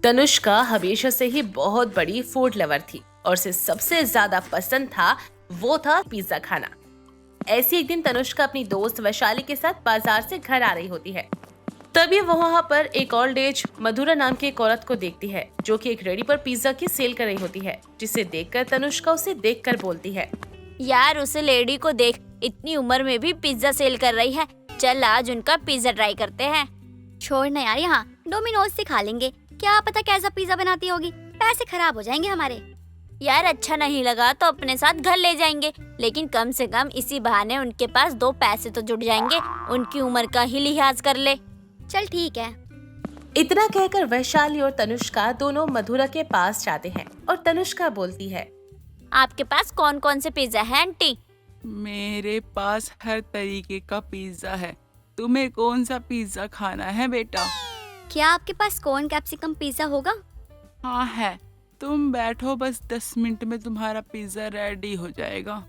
तनुष्का हमेशा से ही बहुत बड़ी फूड लवर थी और उसे सबसे ज्यादा पसंद था वो था पिज्जा खाना। ऐसी एक दिन तनुष्का अपनी दोस्त वैशाली के साथ बाजार से घर आ रही होती है। तभी वो वहाँ पर एक ओल्ड एज मधुरा नाम की एक औरत को देखती है जो कि एक रेडी पर पिज्जा की सेल कर रही होती है, जिसे देखकर तनुष्का उसे देखकर बोलती है, यार उस लेडी को देख, इतनी उम्र में भी पिज्जा सेल कर रही है। चल आज उनका पिज्जा ट्राई करते हैं। छोड़ ना यार, यहाँ डोमिनोज से खा लेंगे। क्या पता कैसा पिज्जा बनाती होगी, पैसे खराब हो जाएंगे हमारे। यार अच्छा नहीं लगा तो अपने साथ घर ले जाएंगे, लेकिन कम से कम इसी बहाने उनके पास 2 पैसे तो जुट जाएंगे। उनकी उम्र का ही लिहाज कर ले। चल ठीक है। इतना कहकर वैशाली और तनुष्का दोनों मधुरा के पास जाते हैं और तनुष्का बोलती है, आपके पास कौन कौन से पिज्जा है आंटी? मेरे पास हर तरीके का पिज्जा है। तुम्हें कौन सा पिज्जा खाना है बेटा? क्या आपके पास कॉर्न कैप्सिकम पिज्जा होगा? हाँ है। तुम बैठो, बस 10 मिनट में तुम्हारा पिज्जा रेडी हो जाएगा।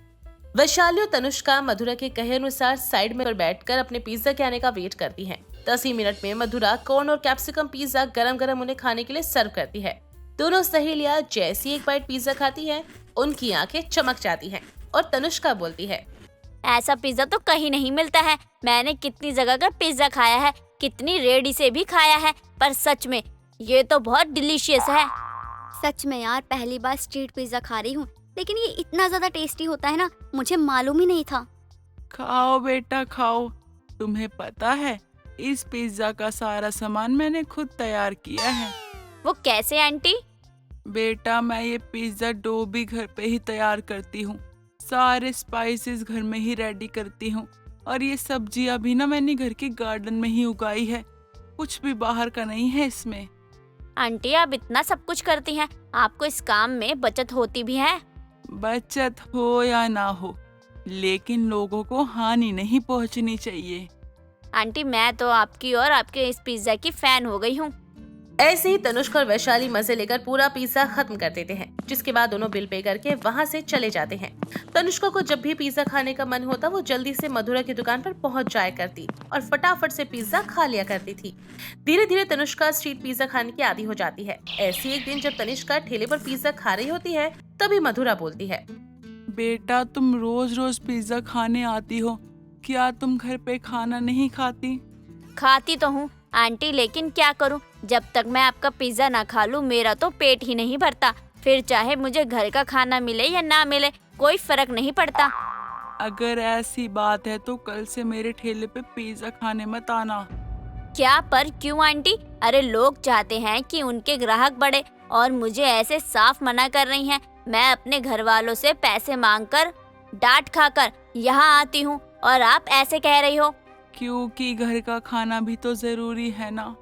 वैशाली और तनुष्का मधुरा के कहे अनुसार साइड में बैठकर अपने पिज्जा के आने का वेट करती हैं। 10 ही मिनट में मधुरा कॉर्न और कैप्सिकम पिज्जा गरम गरम उन्हें खाने के लिए सर्व करती है। दोनों सहेलियां जैसी एक बाइट पिज्जा खाती हैं, उनकी आंखें चमक जाती हैं और तनुष्का बोलती है, ऐसा पिज्जा तो कहीं नहीं मिलता है। मैंने कितनी जगह का पिज्जा खाया है, कितनी रेडी से भी खाया है, पर सच में ये तो बहुत डिलीशियस है। सच में यार, पहली बार स्ट्रीट पिज्जा खा रही हूँ, लेकिन ये इतना ज्यादा टेस्टी होता है ना, मुझे मालूम ही नहीं था। खाओ बेटा खाओ। तुम्हें पता है इस पिज्जा का सारा सामान मैंने खुद तैयार किया है। वो कैसे आंटी? बेटा मैं ये पिज्जा डो भी घर पे ही तैयार करती हूँ, सारे स्पाइसेस घर में ही रेडी करती हूँ, और ये सब्जियाँ भी ना मैंने घर के गार्डन में ही उगाई है। कुछ भी बाहर का नहीं है इसमें। आंटी आप इतना सब कुछ करती हैं, आपको इस काम में बचत होती भी है? बचत हो या ना हो, लेकिन लोगों को हानि नहीं पहुंचनी चाहिए। आंटी मैं तो आपकी और आपके इस पिज्जा की फैन हो गई हूँ। ऐसे ही तनुष्का और वैशाली मजे लेकर पूरा पिज्जा खत्म कर देते हैं, जिसके बाद दोनों बिल पे करके वहाँ से चले जाते हैं। तनुष्का को जब भी पिज्जा खाने का मन होता वो जल्दी से मधुरा की दुकान पर पहुँच जाया करती और फटाफट से पिज्जा खा लिया करती थी। धीरे धीरे तनुष्का स्ट्रीट पिज्जा खाने की आदी हो जाती है। ऐसी एक दिन जब तनिष्का ठेले पर पिज्जा खा रही होती है, तभी मधुरा बोलती है, बेटा तुम रोज रोज पिज्जा खाने आती हो, क्या तुम घर पे खाना नहीं खाती? खाती तो हूँ आंटी, लेकिन क्या करूँ, जब तक मैं आपका पिज्जा ना खा लूँ मेरा तो पेट ही नहीं भरता। फिर चाहे मुझे घर का खाना मिले या ना मिले, कोई फर्क नहीं पड़ता। अगर ऐसी बात है तो कल से मेरे ठेले पे पिज्जा खाने मत आना। क्या पर क्यों आंटी? अरे लोग चाहते हैं कि उनके ग्राहक बढ़े और मुझे ऐसे साफ मना कर रही हैं। मैं अपने घर वालों से पैसे मांगकर डांट खाकर यहाँ आती हूँ और आप ऐसे कह रही हो? क्योंकि घर का खाना भी तो जरूरी है ना।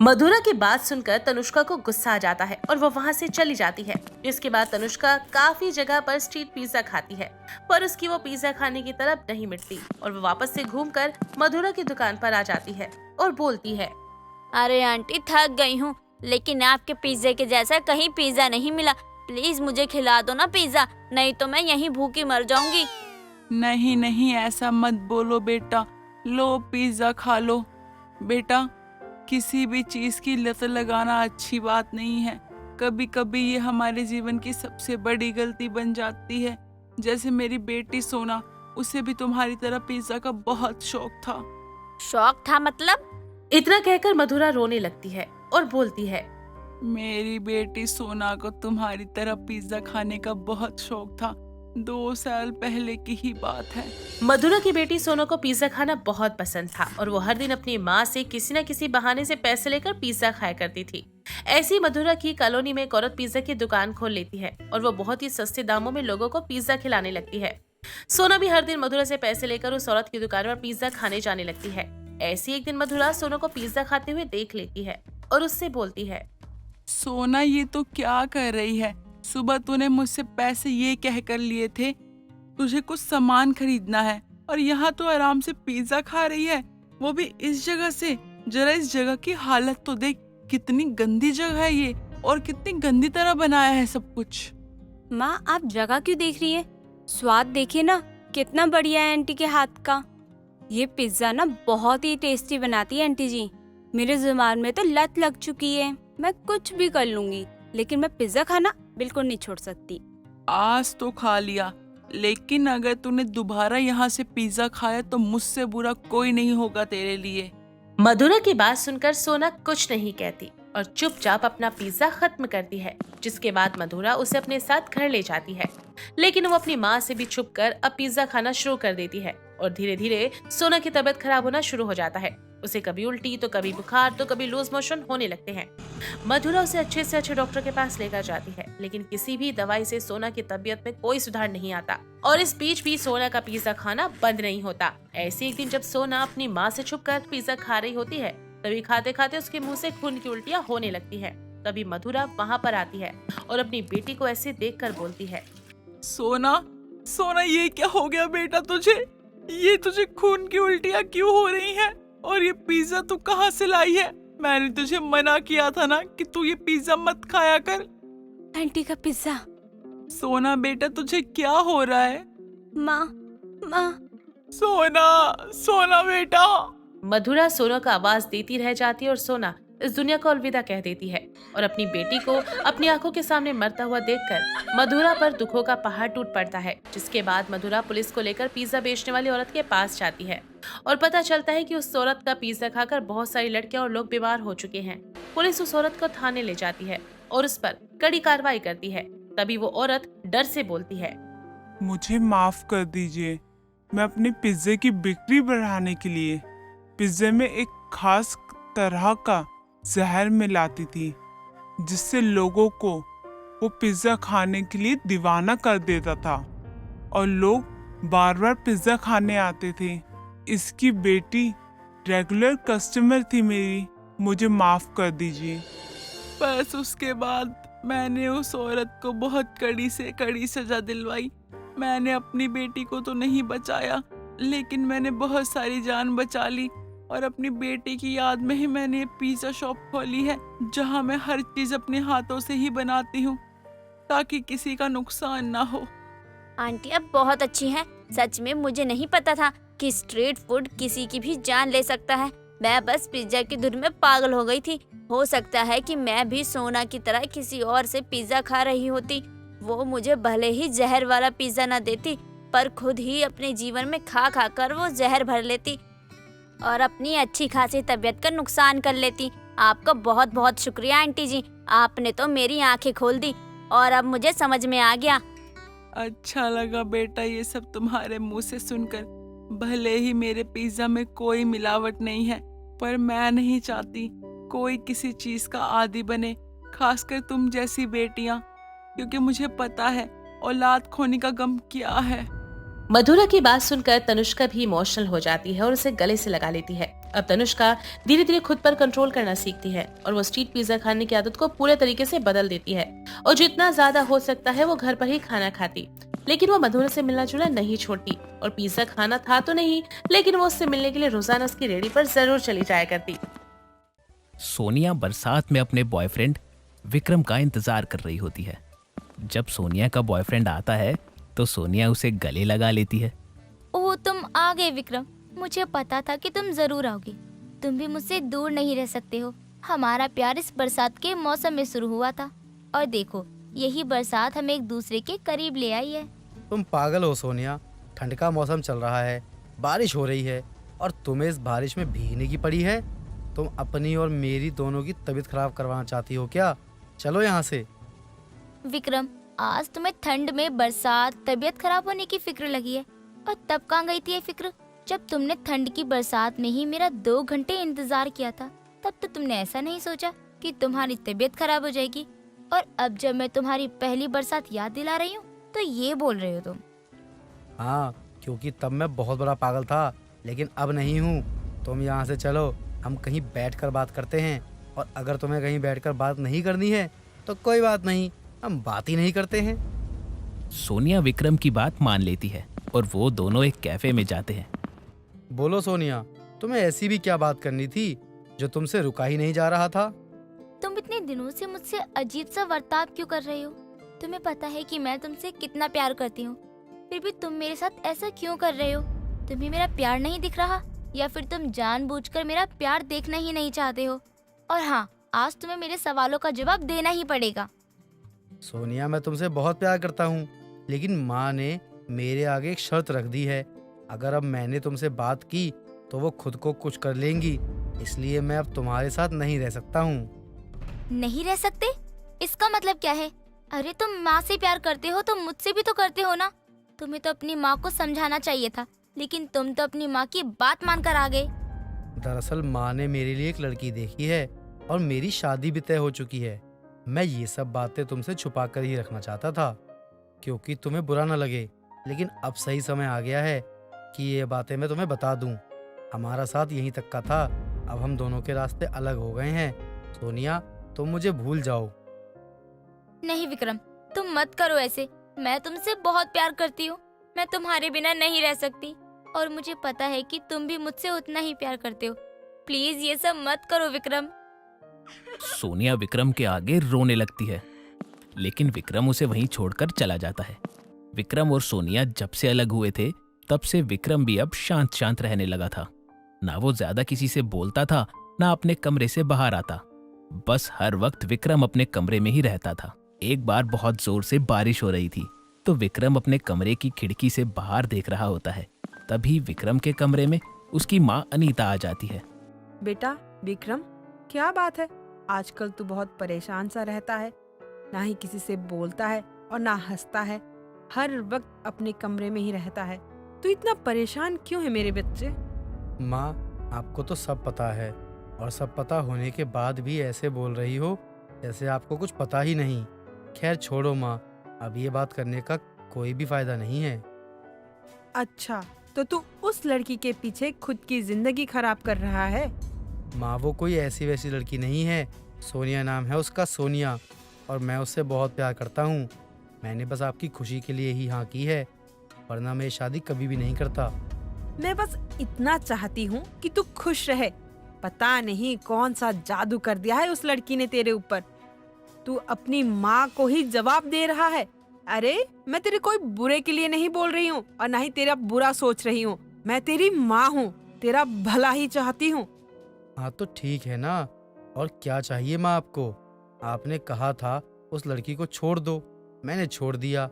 मधुरा की बात सुनकर तनुष्का को गुस्सा आ जाता है और वो वहाँ से चली जाती है। इसके बाद तनुष्का काफी जगह पर स्ट्रीट पिज्जा खाती है, पर उसकी वो पिज्जा खाने की तरफ नहीं मिटती और वो वापस से घूमकर मधुरा की दुकान पर आ जाती है और बोलती है, अरे आंटी थक गई हूँ, लेकिन आपके पिज्जे के जैसा कहीं पिज्जा नहीं मिला। प्लीज मुझे खिला दो ना पिज्जा, नहीं तो मैं यहीं भूखी मर जाऊंगी। नहीं नहीं ऐसा मत बोलो बेटा, लो पिज्जा खा लो। बेटा किसी भी चीज की लत लगाना अच्छी बात नहीं है। कभी कभी ये हमारे जीवन की सबसे बड़ी गलती बन जाती है। जैसे मेरी बेटी सोना, उसे भी तुम्हारी तरह पिज्जा का बहुत शौक था। शौक था मतलब? इतना कहकर मधुरा रोने लगती है और बोलती है, मेरी बेटी सोना को तुम्हारी तरह पिज्जा खाने का बहुत शौक था। 2 साल पहले की ही बात है। मधुरा की बेटी सोनू को पिज्जा खाना बहुत पसंद था और वो हर दिन अपनी माँ से किसी न किसी बहाने से पैसे लेकर पिज्जा खाया करती थी। ऐसी मधुरा की कॉलोनी में एक औरत पिज्जा की दुकान खोल लेती है और वो बहुत ही सस्ते दामों में लोगों को पिज्जा खिलाने लगती है। सोना भी हर दिन मधुरा से पैसे लेकर उस औरत की दुकान पर पिज्जा खाने जाने लगती है। ऐसी एक दिन मधुरा सोनू को पिज्जा खाते हुए देख लेती है और उससे बोलती है, सोना ये तो क्या कर रही है? सुबह तूने मुझसे पैसे ये कहकर लिए थे तुझे कुछ सामान खरीदना है, और यहाँ तो आराम से पिज्जा खा रही है, वो भी इस जगह से। जरा इस जगह की हालत तो देख, कितनी गंदी जगह है ये, और कितनी गंदी तरह बनाया है सब कुछ। माँ आप जगह क्यों देख रही है? स्वाद देखिए ना, कितना बढ़िया है आंटी के हाथ का। ये पिज्जा ना बहुत ही टेस्टी बनाती है आंटी जी, मेरे जुबान में तो लत लग चुकी है। मैं कुछ भी कर लूंगी, लेकिन मैं पिज्जा खाना बिल्कुल नहीं छोड़ सकती। आज तो खा लिया, लेकिन अगर तूने दोबारा यहाँ से पिज्जा खाया तो मुझसे बुरा कोई नहीं होगा तेरे लिए। मधुरा की बात सुनकर सोना कुछ नहीं कहती और चुपचाप अपना पिज्जा खत्म करती है, जिसके बाद मधुरा उसे अपने साथ घर ले जाती है। लेकिन वो अपनी माँ से भी छुपकर अब पिज्जा खाना शुरू कर देती है और धीरे धीरे सोना की तबीयत खराब होना शुरू हो जाता है। उसे कभी उल्टी तो कभी बुखार तो कभी लूज मोशन होने लगते हैं। मधुरा उसे अच्छे से अच्छे डॉक्टर के पास लेकर जाती है, लेकिन किसी भी दवाई से सोना की तबीयत में कोई सुधार नहीं आता और इस बीच भी सोना का पिज्जा खाना बंद नहीं होता। ऐसे एक दिन जब सोना अपनी माँ से छुपकर पिज्जा खा रही होती है, तभी खाते खाते उसके मुंह से खून की उल्टियां होने लगती है। तभी मधुरा वहाँ पर आती है और अपनी बेटी को ऐसे देखकर बोलती है, सोना, सोना ये क्या हो गया बेटा तुझे? ये तुझे खून की उल्टियाँ क्यों हो रही हैं? और ये पिज्जा तू कहाँ से लाई है? मैंने तुझे मना किया था ना कि तू ये पिज्जा मत खाया कर। आंटी का पिज्जा। सोना बेटा तुझे क्या हो रहा है? माँ, माँ। सोना, सोना बेटा। मधुरा सोना को आवाज देती रह जाती है और सोना इस दुनिया को अलविदा कह देती है और अपनी बेटी को अपनी आंखों के सामने मरता हुआ देखकर मधुरा पर दुखों का पहाड़ टूट पड़ता है। जिसके बाद मधुरा पुलिस को लेकर पिज्जा बेचने वाली औरत के पास जाती है और पता चलता है कि उस औरत का पिज्जा खाकर बहुत सारी लड़कियां और लोग बीमार हो चुके हैं। पुलिस उस औरत को थाने ले जाती है और उस पर कड़ी कार्रवाई करती है। तभी वो औरत डर से बोलती है, मुझे माफ कर दीजिए। मैं अपने पिज्जे की बिक्री बढ़ाने के लिए पिज्जे में एक खास तरह का जहर मिलाती थी, जिससे लोगों को वो पिज्जा खाने के लिए दीवाना कर देता था और लोग बार बार पिज्जा खाने आते थे। इसकी बेटी रेगुलर कस्टमर थी मेरी। मुझे माफ कर दीजिए। बस उसके बाद मैंने उस औरत को बहुत कड़ी से कड़ी सजा दिलवाई। मैंने अपनी बेटी को तो नहीं बचाया, लेकिन मैंने बहुत सारी जान बचा ली और अपनी बेटी की याद में ही मैंने ये पिज्जा शॉप खोली है, जहां मैं हर चीज अपने हाथों से ही बनाती हूँ ताकि किसी का नुकसान ना हो। आंटी अब बहुत अच्छी हैं। सच में मुझे नहीं पता था कि स्ट्रीट फूड किसी की भी जान ले सकता है। मैं बस पिज्जा की धुन में पागल हो गई थी। हो सकता है कि मैं भी सोना की तरह किसी और से पिज्जा खा रही होती। वो मुझे भले ही जहर वाला पिज्जा ना देती, पर खुद ही अपने जीवन में खा खा कर वो जहर भर लेती और अपनी अच्छी खासी तबीयत का नुकसान कर लेती। आपका बहुत बहुत शुक्रिया आंटी जी, आपने तो मेरी आंखें खोल दी और अब मुझे समझ में आ गया। अच्छा लगा बेटा ये सब तुम्हारे मुंह से सुनकर। भले ही मेरे पिज्जा में कोई मिलावट नहीं है, पर मैं नहीं चाहती कोई किसी चीज का आदी बने, खासकर तुम जैसी बेटियां, क्योंकि मुझे पता है औलाद खोने का गम क्या है। मधुरा की बात सुनकर तनुष्का भी इमोशनल हो जाती है और उसे गले से लगा लेती है। अब तनुष्का धीरे धीरे खुद पर कंट्रोल करना सीखती है और वो स्ट्रीट पिज्जा खाने की आदत को पूरे तरीके से बदल देती है और जितना ज्यादा हो सकता है वो घर पर ही खाना खाती। लेकिन वो मधुरा से मिलना जुलना नहीं छोड़ती और पिज्जा खाना था तो नहीं, लेकिन वो उससे मिलने के लिए रोजाना उसकी रेहड़ी पर जरूर चली जाया करती। सोनिया बरसात में अपने बॉयफ्रेंड विक्रम का इंतजार कर रही होती है। जब सोनिया का बॉयफ्रेंड आता है तो सोनिया उसे गले लगा लेती है। ओह, तुम आ गए विक्रम। मुझे पता था कि तुम जरूर आओगे। तुम भी मुझसे दूर नहीं रह सकते हो। हमारा प्यार इस बरसात के मौसम में शुरू हुआ था और देखो यही बरसात हमें एक दूसरे के करीब ले आई है। तुम पागल हो सोनिया। ठंड का मौसम चल रहा है, बारिश हो रही है और तुम्हें इस बारिश में भीगने की पड़ी है। तुम अपनी और मेरी दोनों की तबीयत खराब करवाना चाहती हो क्या? चलो यहाँ से। विक्रम, आज तुम्हें ठंड में बरसात तबीयत खराब होने की फिक्र लगी है, और तब कहाँ गई थी ये फिक्र जब तुमने ठंड की बरसात में ही मेरा 2 घंटे इंतजार किया था। तब तो तुमने ऐसा नहीं सोचा कि तुम्हारी तबीयत खराब हो जाएगी, और अब जब मैं तुम्हारी पहली बरसात याद दिला रही हूँ तो ये बोल रहे हो तुम। हाँ, क्योंकि तब मैं बहुत बड़ा पागल था, लेकिन अब नहीं हूँ। तुम यहाँ से चलो, हम कहीं बैठकर बात करते हैं। और अगर तुम्हें कहीं बैठकर बात नहीं करनी है तो कोई बात नहीं, हम बात ही नहीं करते हैं। सोनिया विक्रम की बात मान लेती है और वो दोनों एक कैफे में जाते हैं। बोलो सोनिया, तुम्हें ऐसी भी क्या बात करनी थी जो तुमसे रुका ही नहीं जा रहा था? तुम इतने दिनों से मुझसे अजीब सा बर्ताव क्यों कर रहे हो? तुम्हें पता है कि मैं तुमसे कितना प्यार करती हूँ, फिर भी तुम मेरे साथ ऐसा क्यों कर रहे हो? तुम्हें मेरा प्यार नहीं दिख रहा, या फिर तुम जानबूझकर मेरा प्यार देखना ही नहीं चाहते हो? और हाँ, आज तुम्हें मेरे सवालों का जवाब देना ही पड़ेगा। सोनिया, मैं तुमसे बहुत प्यार करता हूँ, लेकिन माँ ने मेरे आगे एक शर्त रख दी है। अगर अब मैंने तुमसे बात की तो वो खुद को कुछ कर लेंगी, इसलिए मैं अब तुम्हारे साथ नहीं रह सकता हूँ। नहीं रह सकते? इसका मतलब क्या है? अरे तुम माँ से प्यार करते हो तो मुझसे भी तो करते हो ना। तुम्हें तो अपनी माँ को समझाना चाहिए था, लेकिन तुम तो अपनी माँ की बात मानकर आ गए। दरअसल माँ ने मेरे लिए एक लड़की देखी है और मेरी शादी भी तय हो चुकी है। मैं ये सब बातें तुमसे छुपा कर ही रखना चाहता था, क्योंकि तुम्हें बुरा ना लगे, लेकिन अब सही समय आ गया है कि ये बातें मैं तुम्हें बता दूं। हमारा साथ यहीं तक का था, अब हम दोनों के रास्ते अलग हो गए हैं। सोनिया, तुम मुझे भूल जाओ। नहीं विक्रम, तुम मत करो ऐसे। मैं तुमसे बहुत प्यार करती हूँ। मैं तुम्हारे बिना नहीं रह सकती, और मुझे पता है कि तुम भी मुझसे उतना ही प्यार करते हो। प्लीज ये सब मत करो विक्रम। सोनिया विक्रम के आगे रोने लगती है, लेकिन विक्रम उसे वहीं छोड़कर चला जाता है। विक्रम और सोनिया जब से अलग हुए थे, तब से विक्रम भी अब शांत शांत रहने लगा था। ना वो ज्यादा किसी से बोलता था, ना अपने कमरे से बाहर आता। बस हर वक्त विक्रम अपने कमरे में ही रहता था। एक बार बहुत जोर से बारिश हो रही थी, तो विक्रम अपने कमरे की खिड़की से बाहर देख रहा होता है। तभी विक्रम के कमरे में उसकी माँ अनीता आ जाती है। बेटा विक्रम, क्या बात है? आजकल तू बहुत परेशान सा रहता है, ना ही किसी से बोलता है और ना हंसता है, हर वक्त अपने कमरे में ही रहता है। तू इतना परेशान क्यों है मेरे बच्चे? माँ, आपको तो सब पता है, और सब पता होने के बाद भी ऐसे बोल रही हो जैसे आपको कुछ पता ही नहीं। खैर छोड़ो माँ, अब ये बात करने का कोई भी फायदा नहीं है। अच्छा, तो तू उस लड़की के पीछे खुद की जिंदगी खराब कर रहा है? माँ, वो कोई ऐसी वैसी लड़की नहीं है। सोनिया नाम है उसका, सोनिया, और मैं उससे बहुत प्यार करता हूँ। मैंने बस आपकी खुशी के लिए ही हाँ की है, वरना मैं शादी कभी भी नहीं करता। मैं बस इतना चाहती हूँ कि तू खुश रहे। पता नहीं कौन सा जादू कर दिया है उस लड़की ने तेरे ऊपर। तू अपनी माँ को ही जवाब दे रहा है। अरे मैं तेरे कोई बुरे के लिए नहीं बोल रही हूँ, और ना ही तेरा बुरा सोच रही हूँ। मैं तेरी माँ हूँ, तेरा भला ही चाहती हूँ। हाँ तो ठीक है ना, और क्या चाहिए माँ आपको? आपने कहा था उस लड़की को छोड़ दो, मैंने छोड़ दिया।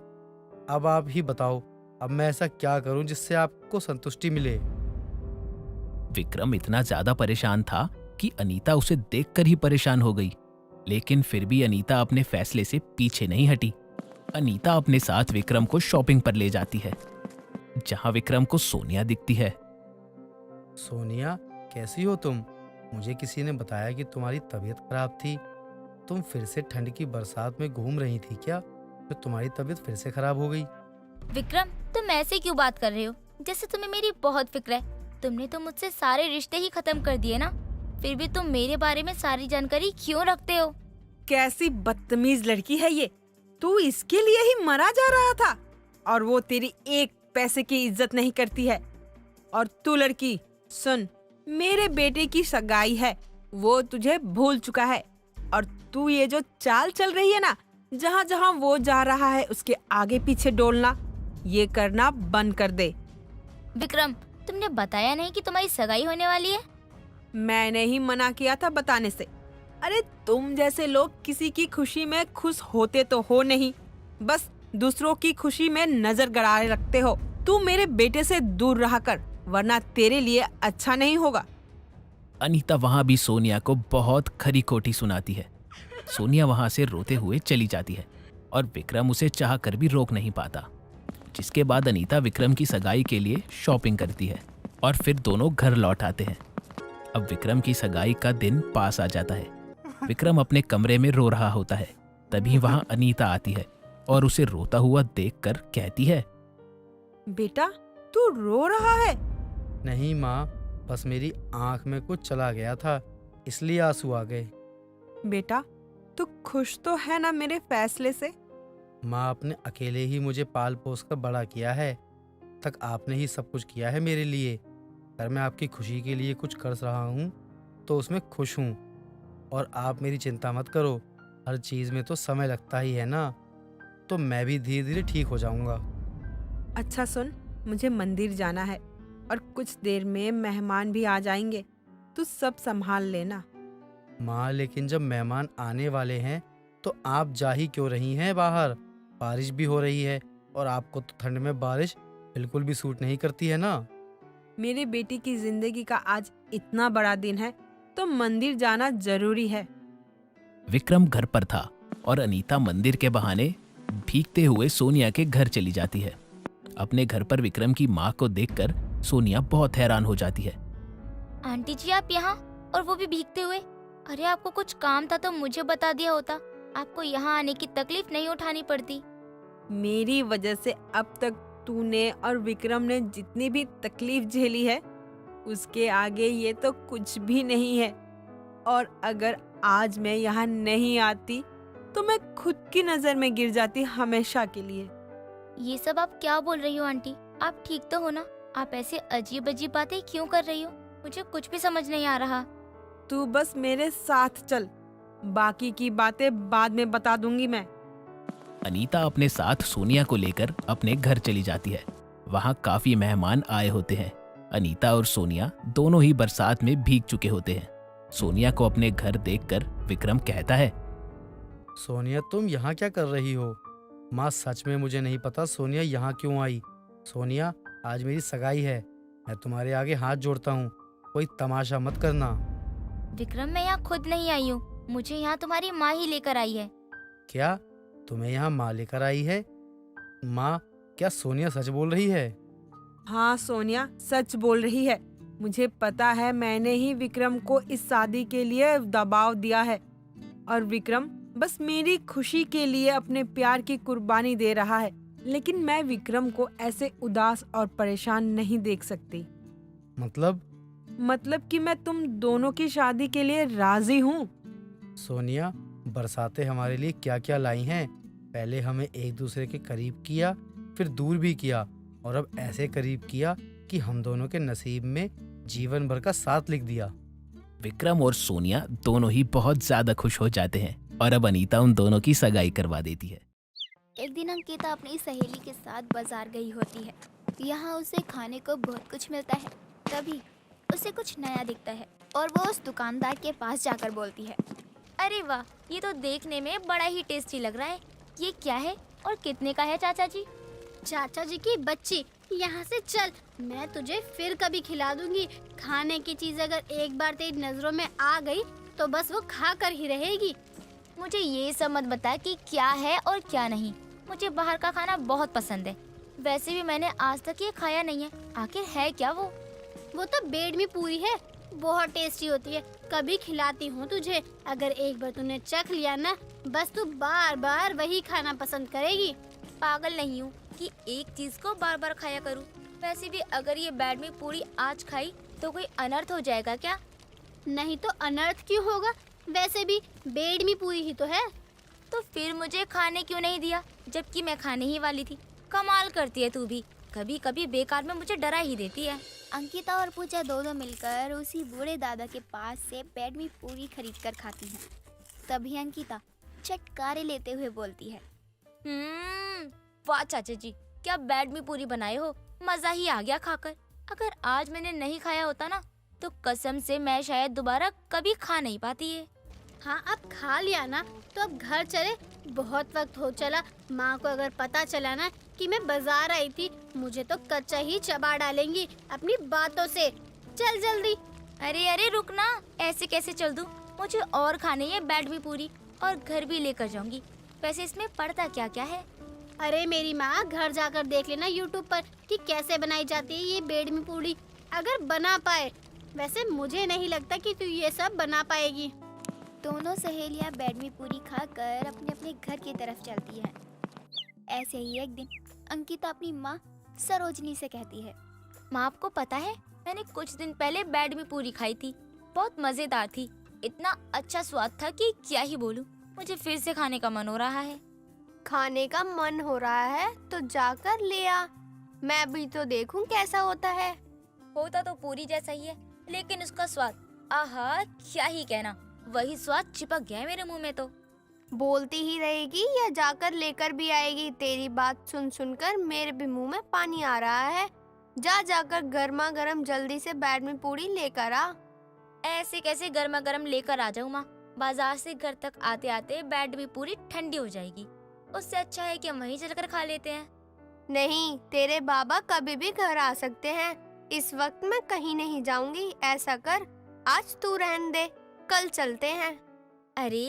अब आप ही बताओ, अब मैं ऐसा क्या करूं जिससे आपको संतुष्टि मिले? विक्रम इतना ज्यादा परेशान था कि अनीता उसे देखकर ही परेशान हो गई, लेकिन फिर भी अनीता अपने फैसले से पीछे नहीं हटी। अनीता अपने साथ विक्रम को शॉपिंग पर ले जाती है, जहां विक्रम को सोनिया दिखती है। सोनिया, कैसी हो तुम? मुझे किसी ने बताया कि तुम्हारी तबीयत खराब थी। तुम फिर से ठंड की बरसात में घूम रही थी क्या, तो तुम्हारी तबीयत फिर से खराब हो गई? विक्रम, तुम ऐसे क्यों बात कर रहे हो जैसे तुम्हें मेरी बहुत फिक्र है? तुमने तो मुझसे सारे रिश्ते ही खत्म कर दिए ना, फिर भी तुम मेरे बारे में सारी जानकारी क्यों रखते हो? कैसी बदतमीज लड़की है ये। तू इसके लिए ही मरा जा रहा था, और वो तेरी एक पैसे की इज्जत नहीं करती है। और तू लड़की सुन, मेरे बेटे की सगाई है, वो तुझे भूल चुका है। और तू ये जो चाल चल रही है ना, जहाँ जहाँ वो जा रहा है उसके आगे पीछे डोलना, ये करना बंद कर दे। विक्रम, तुमने बताया नहीं कि तुम्हारी सगाई होने वाली है? मैंने ही मना किया था बताने से। अरे तुम जैसे लोग किसी की खुशी में खुश होते तो हो नहीं, बस दूसरों की खुशी में नजर गड़ाए रखते हो। तू मेरे बेटे से दूर रहा कर, वरना तेरे लिए अच्छा नहीं होगा। अनीता वहां भी सोनिया को बहुत खरी खोटी सुनाती है। सोनिया वहां से रोते हुए चली जाती है, और विक्रम उसे चाह कर भी रोक नहीं पाता। जिसके बाद अनीता विक्रम की सगाई के लिए शॉपिंग करती है, और फिर दोनों घर लौट आते हैं। अब विक्रम की सगाई का दिन पास आ जाता है। विक्रम अपने कमरे में रो रहा होता है, तभी वहां अनीता आती है और उसे रोता हुआ देखकर कहती है, बेटा तू रो रहा है? नहीं माँ, बस मेरी आंख में कुछ चला गया था, इसलिए आंसू आ गए। बेटा तू खुश तो है ना मेरे फैसले से? माँ, आपने अकेले ही मुझे पाल पोस कर बड़ा किया है, तक आपने ही सब कुछ किया है मेरे लिए। अगर मैं आपकी खुशी के लिए कुछ कर रहा हूँ तो उसमें खुश हूँ, और आप मेरी चिंता मत करो। हर चीज़ में तो समय लगता ही है ना, तो मैं भी धीरे धीरे ठीक हो जाऊँगा। अच्छा सुन, मुझे मंदिर जाना है और कुछ देर में मेहमान भी आ जाएंगे, तू सब संभाल लेना। माँ लेकिन जब मेहमान आने वाले हैं तो आप जा ही क्यों रही हैं बाहर? बारिश भी हो रही है और आपको तो ठंड में बारिश बिल्कुल भी सूट नहीं करती है ना। मेरी बेटी की जिंदगी का आज इतना बड़ा दिन है तो मंदिर जाना जरूरी है। विक्रम घर पर था और अनीता मंदिर के बहाने भीगते हुए सोनिया के घर चली जाती है। अपने घर पर विक्रम की माँ को देखकर सोनिया बहुत हैरान हो जाती है। आंटी जी आप यहाँ, और वो भी भीगते हुए? अरे आपको कुछ काम था तो मुझे बता दिया होता, आपको यहाँ आने की तकलीफ नहीं उठानी पड़ती। मेरी वजह से अब तक तूने और विक्रम ने जितनी भी तकलीफ झेली है उसके आगे ये तो कुछ भी नहीं है। और अगर आज मैं यहाँ नहीं आती तो मैं खुद की नजर में गिर जाती हमेशा के लिए। ये सब आप क्या बोल रही हो आंटी? आप ठीक तो हो ना? आप ऐसे अजीब अजीब बातें क्यों कर रही हो? मुझे कुछ भी समझ नहीं आ रहा। तू बस मेरे साथ चल, बाकी की बातें बाद में बता दूंगी मैं। अनीता अपने साथ सोनिया को लेकर अपने घर चली जाती है। वहाँ काफी मेहमान आए होते हैं। अनीता और सोनिया दोनों ही बरसात में भीग चुके होते हैं। सोनिया को अपने घर देखकर विक्रम कहता है, सोनिया तुम यहाँ क्या कर रही हो? माँ सच में मुझे नहीं पता सोनिया यहाँ क्यों आई। सोनिया आज मेरी सगाई है, मैं तुम्हारे आगे हाथ जोड़ता हूँ, कोई तमाशा मत करना। विक्रम मैं यहाँ खुद नहीं आई हूँ, मुझे यहाँ तुम्हारी माँ ही लेकर आई है। क्या तुम्हें यहाँ माँ लेकर आई है? माँ क्या सोनिया सच बोल रही है? हाँ सोनिया सच बोल रही है। मुझे पता है मैंने ही विक्रम को इस शादी के लिए दबाव दिया है और विक्रम बस मेरी खुशी के लिए अपने प्यार की कुर्बानी दे रहा है, लेकिन मैं विक्रम को ऐसे उदास और परेशान नहीं देख सकती। मतलब कि मैं तुम दोनों की शादी के लिए राजी हूँ। सोनिया बरसातें हमारे लिए क्या क्या लाई हैं। पहले हमें एक दूसरे के करीब किया, फिर दूर भी किया, और अब ऐसे करीब किया कि हम दोनों के नसीब में जीवन भर का साथ लिख दिया। विक्रम और सोनिया दोनों ही बहुत ज्यादा खुश हो जाते हैं और अब अनीता उन दोनों की सगाई करवा देती है। एक दिन अंकिता अपनी सहेली के साथ बाजार गई होती है। यहाँ उसे खाने को बहुत कुछ मिलता है। तभी उसे कुछ नया दिखता है और वो उस दुकानदार के पास जाकर बोलती है, अरे वाह, ये तो देखने में बड़ा ही टेस्टी लग रहा है। ये क्या है और कितने का है चाचा जी? चाचा जी की बच्ची, यहाँ से चल, मैं तुझे फिर कभी खिला दूंगी। खाने की चीज अगर एक बार तेरी नजरों में आ गई तो बस वो खा कर ही रहेगी। मुझे ये सब मत बता कि क्या है और क्या नहीं। मुझे बाहर का खाना बहुत पसंद है। वैसे भी मैंने आज तक ये खाया नहीं है। आखिर है क्या वो? वो तो बेडमी पूरी है, बहुत टेस्टी होती है। कभी खिलाती हूँ तुझे। अगर एक बार तूने चख लिया ना, बस तू बार बार वही खाना पसंद करेगी। पागल नहीं हूँ कि एक चीज को बार बार खाया करूँ। वैसे भी अगर ये बेडमी पूरी आज खाई तो कोई अनर्थ हो जाएगा क्या? नहीं तो अनर्थ क्यों होगा? वैसे भी बेडमी पूरी ही तो है। तो फिर मुझे खाने क्यों नहीं दिया, जबकि मैं खाने ही वाली थी? कमाल करती है तू भी, कभी कभी बेकार में मुझे डरा ही देती है। अंकिता और पूजा दोनों मिलकर उसी बूढ़े दादा के पास से बेडमी पूरी खरीद कर खाती हैं। तभी अंकिता चटकारे लेते हुए बोलती है, वाह चाचा जी, क्या बेडमी पूरी बनाए हो, मजा ही आ गया खाकर। अगर आज मैंने नहीं खाया होता ना तो कसम से मैं शायद दोबारा कभी खा नहीं पाती है। हाँ अब खा लिया ना तो अब घर चले, बहुत वक्त हो चला। माँ को अगर पता चला ना कि मैं बाजार आई थी, मुझे तो कच्चा ही चबा डालेंगी अपनी बातों से। चल जल्दी। अरे अरे रुकना, ऐसे कैसे चल दूं? मुझे और खाने है बेडमी पूरी, और घर भी लेकर जाऊंगी। वैसे इसमें पड़ता क्या क्या है? अरे मेरी माँ, घर जाकर देख लेना यूट्यूब पर कि कैसे बनाई जाती है ये बेडमी पूरी, अगर बना पाए। वैसे मुझे नहीं लगता कि तू ये सब बना पाएगी। दोनों सहेलियां बेडमी पूरी खाकर अपने अपने घर की तरफ चलती हैं। ऐसे ही एक दिन अंकिता अपनी माँ सरोजनी से कहती है, माँ आपको पता है मैंने कुछ दिन पहले बेडमी पूरी खाई थी, बहुत मजेदार थी। इतना अच्छा स्वाद था कि क्या ही बोलूं। मुझे फिर से खाने का मन हो रहा है। खाने का मन हो रहा है तो जाकर ले आ, मैं भी तो देखूं कैसा होता है। होता तो पूरी जैसा ही है, लेकिन उसका स्वाद, आहा क्या ही कहना, वही स्वाद चिपक गया है मेरे मुंह में। तो बोलती ही रहेगी या जाकर लेकर भी आएगी? तेरी बात सुन सुनकर मेरे भी मुंह में पानी आ रहा है। जा जाकर गर्मा गर्म जल्दी से बेडमी पूरी लेकर आ। ऐसे कैसे गर्मा गर्म लेकर आ जाऊँ माँ? बाजार से घर तक आते आते बैड भी पूरी ठंडी हो जाएगी। उससे अच्छा है कि हम वहीं चलकर खा लेते हैं। नहीं, तेरे बाबा कभी भी घर आ सकते हैं। इस वक्त मैं कहीं नहीं जाऊंगी। ऐसा कर, आज तू रहने दे, कल चलते हैं। अरे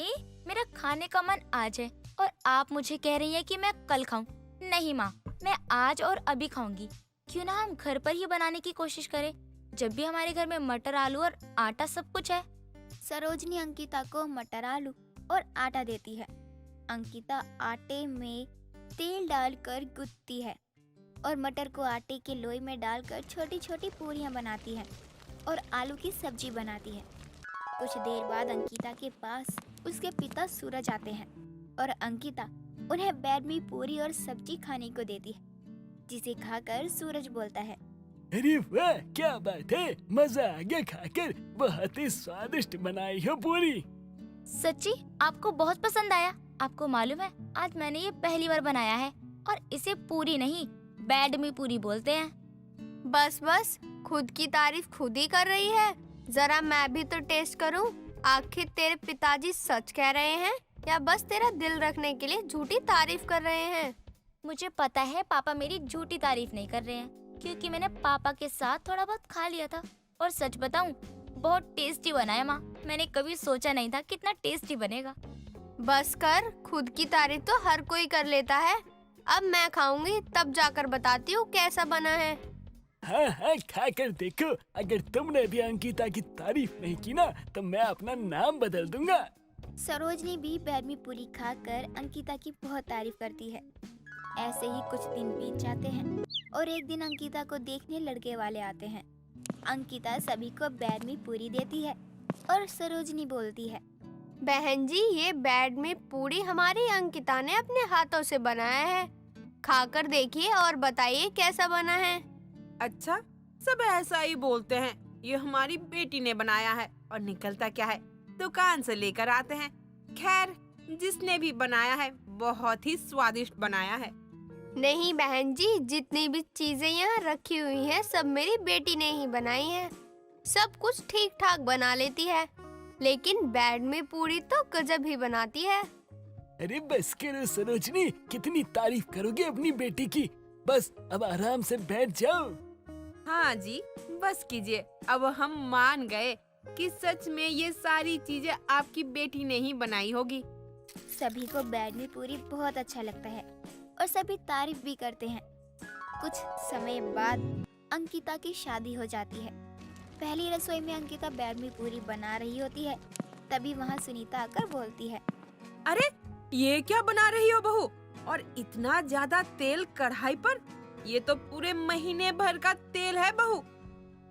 मेरा खाने का मन आज है और आप मुझे कह रही हैं कि मैं कल खाऊं। नहीं माँ, मैं आज और अभी खाऊंगी। क्यों ना हम घर पर ही बनाने की कोशिश करें, जब भी हमारे घर में मटर, आलू और आटा सब कुछ है। सरोजनी अंकिता को मटर, आलू और आटा देती है। अंकिता आटे में तेल डालकर गूंथती है और मटर को आटे के लोई में डालकर छोटी छोटी पूरियां बनाती है और आलू की सब्जी बनाती है। कुछ देर बाद अंकिता के पास उसके पिता सूरज आते हैं और अंकिता उन्हें बैड में पूरी और सब्जी खाने को देती है, जिसे खाकर सूरज बोलता है, अरे वाह, क्या बात है, मजा आ गया खाकर, बहुत ही स्वादिष्ट बनाई हो पूरी। सच्ची आपको बहुत पसंद आया? आपको मालूम है आज मैंने ये पहली बार बनाया है और इसे पूरी नहीं बैड में पूरी बोलते हैं। बस बस, खुद की तारीफ खुद ही कर रही है। जरा मैं भी तो टेस्ट करूं। आखिर तेरे पिताजी सच कह रहे हैं या बस तेरा दिल रखने के लिए झूठी तारीफ कर रहे हैं? मुझे पता है पापा मेरी झूठी तारीफ नहीं कर रहे हैं, क्योंकि मैंने पापा के साथ थोड़ा बहुत खा लिया था। और सच बताऊं, बहुत टेस्टी बना है माँ। मैंने कभी सोचा नहीं था कितना टेस्टी बनेगा। बस कर, खुद की तारीफ तो हर कोई कर लेता है। अब मैं खाऊंगी, तब जाकर बताती हूँ कैसा बना है। हाँ हाँ, खाकर देखो। अगर तुमने भी अंकिता की तारीफ नहीं की ना, तो मैं अपना नाम बदल दूंगा। सरोजनी भी बैड में पूरी खाकर अंकिता की बहुत तारीफ करती है। ऐसे ही कुछ दिन बीत जाते हैं और एक दिन अंकिता को देखने लड़के वाले आते हैं। अंकिता सभी को बैड में पूरी देती है और सरोजनी बोलती है, बहन जी, ये बैड में पूरी हमारी अंकिता ने अपने हाथों से बनाया है। खाकर देखिए और बताइए कैसा बना है। अच्छा, सब ऐसा ही बोलते हैं। ये हमारी बेटी ने बनाया है और निकलता क्या है, दुकान से लेकर आते हैं। खैर, जिसने भी बनाया है बहुत ही स्वादिष्ट बनाया है। नहीं बहन जी, जितनी भी चीजें यहाँ रखी हुई हैं सब मेरी बेटी ने ही बनाई है। सब कुछ ठीक ठाक बना लेती है, लेकिन बैड में पूरी तो गजब ही बनाती है। अरे बस करो सरोजनी, कितनी तारीफ करोगे अपनी बेटी की। बस अब आराम से बैठ जाओ। हाँ जी, बस कीजिए। अब हम मान गए कि सच में ये सारी चीजें आपकी बेटी ने ही बनाई होगी। सभी को बैड में पूरी बहुत अच्छा लगता है और सभी तारीफ भी करते हैं। कुछ समय बाद अंकिता की शादी हो जाती है। पहली रसोई में अंकिता बैड में पूरी बना रही होती है, तभी वहाँ सुनीता आकर बोलती है, अरे ये क्या बना रही हो बहू, और इतना ज्यादा तेल कढ़ाई पर? ये तो पूरे महीने भर का तेल है बहू।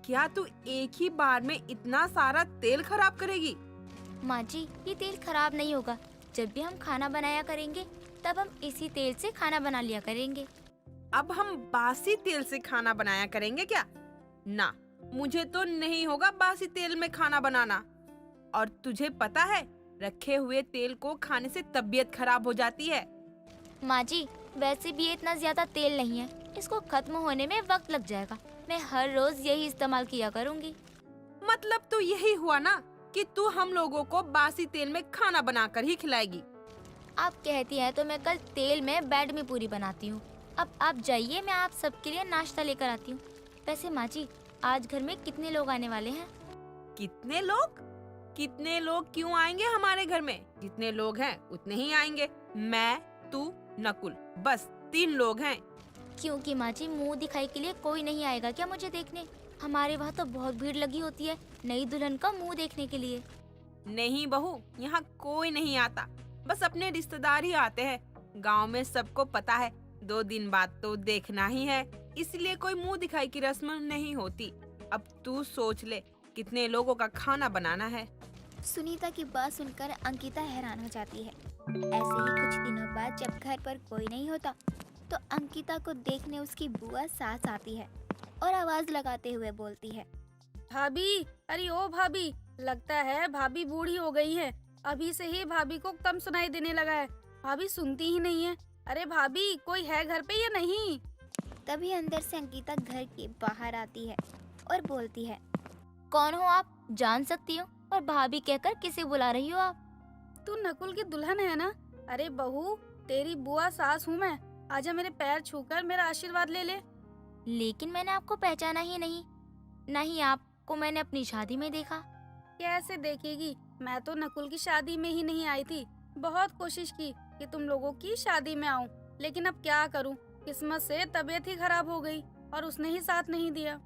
क्या तू एक ही बार में इतना सारा तेल खराब करेगी? माँ जी, ये तेल खराब नहीं होगा। जब भी हम खाना बनाया करेंगे तब हम इसी तेल से खाना बना लिया करेंगे। अब हम बासी तेल से खाना बनाया करेंगे क्या? ना, मुझे तो नहीं होगा बासी तेल में खाना बनाना। और तुझे पता है, रखे हुए तेल को खाने से तबीयत खराब हो जाती है। माँ जी, वैसे भी ये इतना ज्यादा तेल नहीं है, इसको खत्म होने में वक्त लग जाएगा। मैं हर रोज यही इस्तेमाल किया करूँगी। मतलब तो यही हुआ ना कि तू हम लोगों को बासी तेल में खाना बनाकर ही खिलाएगी। आप कहती हैं तो मैं कल तेल में बैड में पूरी बनाती हूँ। अब आप जाइए, मैं आप सबके लिए नाश्ता लेकर आती हूँ। वैसे माँ जी, आज घर में कितने लोग आने वाले हैं? कितने लोग? कितने लोग क्यों आएंगे हमारे घर में? जितने लोग हैं उतने ही आएंगे। मैं, तू, नकुल, बस 3 लोग हैं। क्योंकि माँ जी, मुँह दिखाई के लिए कोई नहीं आएगा क्या मुझे देखने? हमारे वहाँ तो बहुत भीड़ लगी होती है नई दुल्हन का मुँह देखने के लिए। नहीं बहू, यहाँ कोई नहीं आता, बस अपने रिश्तेदार ही आते हैं। गांव में सबको पता है 2 दिन बाद तो देखना ही है, इसलिए कोई मुंह दिखाई की रस्म नहीं होती। अब तू सोच ले कितने लोगों का खाना बनाना है। सुनीता की बात सुनकर अंकिता हैरान हो जाती है। ऐसे ही कुछ दिनों बाद जब घर पर कोई नहीं होता तो अंकिता को देखने उसकी बुआ सास आती है और आवाज लगाते हुए बोलती है, भाभी, अरे ओ भाभी, लगता है भाभी बूढ़ी हो गई है। अभी से ही भाभी को कम सुनाई देने लगा है। भाभी सुनती ही नहीं है। अरे भाभी, कोई है घर पे या नहीं? तभी अंदर से अंकिता घर के बाहर आती है और बोलती है, कौन हो आप? जान सकती हूँ? और भाभी कहकर किसे बुला रही हो आप? तू नकुल की दुल्हन है ना? अरे बहू, तेरी बुआ सास हूँ मैं। आजा मेरे पैर छूकर मेरा आशीर्वाद ले ले। लेकिन मैंने आपको पहचाना ही नहीं, न ही आपको मैंने अपनी शादी में देखा। कैसे देखेगी? मैं तो नकुल की शादी में ही नहीं आई थी। बहुत कोशिश की कि तुम लोगों की शादी में आऊं, लेकिन अब क्या करूं, किस्मत से तबीयत ही खराब हो गई और उसने ही साथ नहीं दिया।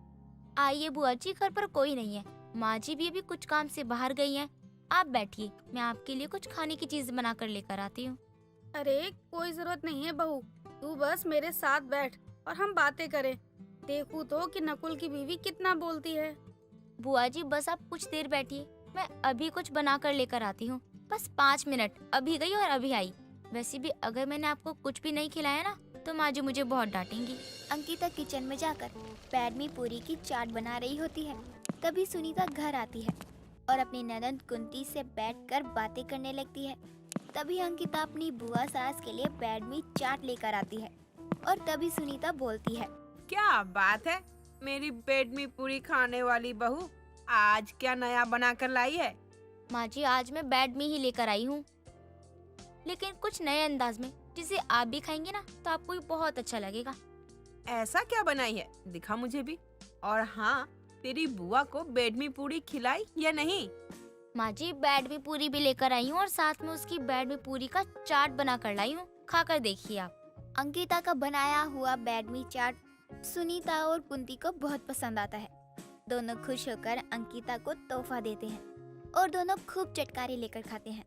आइए बुआ जी, घर पर कोई नहीं है। माँ जी भी अभी कुछ काम से बाहर गई हैं। आप बैठिए, मैं आपके लिए कुछ खाने की चीज बना कर लेकर आती हूँ। अरे कोई जरूरत नहीं है बहू, तू बस मेरे साथ बैठ और हम बातें करें। देखूं तो कि नकुल की बीवी कितना बोलती है। बुआ जी बस आप कुछ देर बैठिए, मैं अभी कुछ बना कर लेकर आती हूँ। बस 5 मिनट, अभी गई और अभी आई। वैसे भी अगर मैंने आपको कुछ भी नहीं खिलाया ना तो माँ जी मुझे बहुत डांटेंगी। अंकिता किचन में जाकर पैडमी पूरी की चाट बना रही होती है। तभी सुनीता घर आती है और अपनी ननद कुंती से बैठकर बातें करने लगती है। तभी अंकिता अपनी बुआ सास के लिए पैडमी चाट लेकर आती है और तभी सुनीता बोलती है, क्या बात है, मेरी पैडमी पूरी खाने वाली बहू आज क्या नया बना कर लाई है? माँ जी आज मैं बैड में ही लेकर आई हूँ, लेकिन कुछ नए अंदाज में, जिसे आप भी खाएंगे ना तो आपको भी बहुत अच्छा लगेगा। ऐसा क्या बनाई है, दिखा मुझे भी। और हाँ, तेरी बुआ को बैडमी पूरी खिलाई या नहीं? माँ जी बैड में पूरी भी लेकर आई हूँ और साथ में उसकी बैड में पूरी का चाट बना कर लाई हूँ, खाकर देखिए आप। अंकिता का बनाया हुआ बैडमी चाट सुनीता और कुंती को बहुत पसंद आता है। दोनों खुश होकर अंकिता को तोहफा देते हैं और दोनों खूब चटकारे लेकर खाते हैं।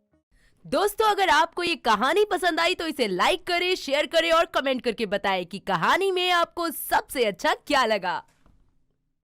दोस्तों, अगर आपको ये कहानी पसंद आई तो इसे लाइक करें, शेयर करें और कमेंट करके बताएं कि कहानी में आपको सबसे अच्छा क्या लगा।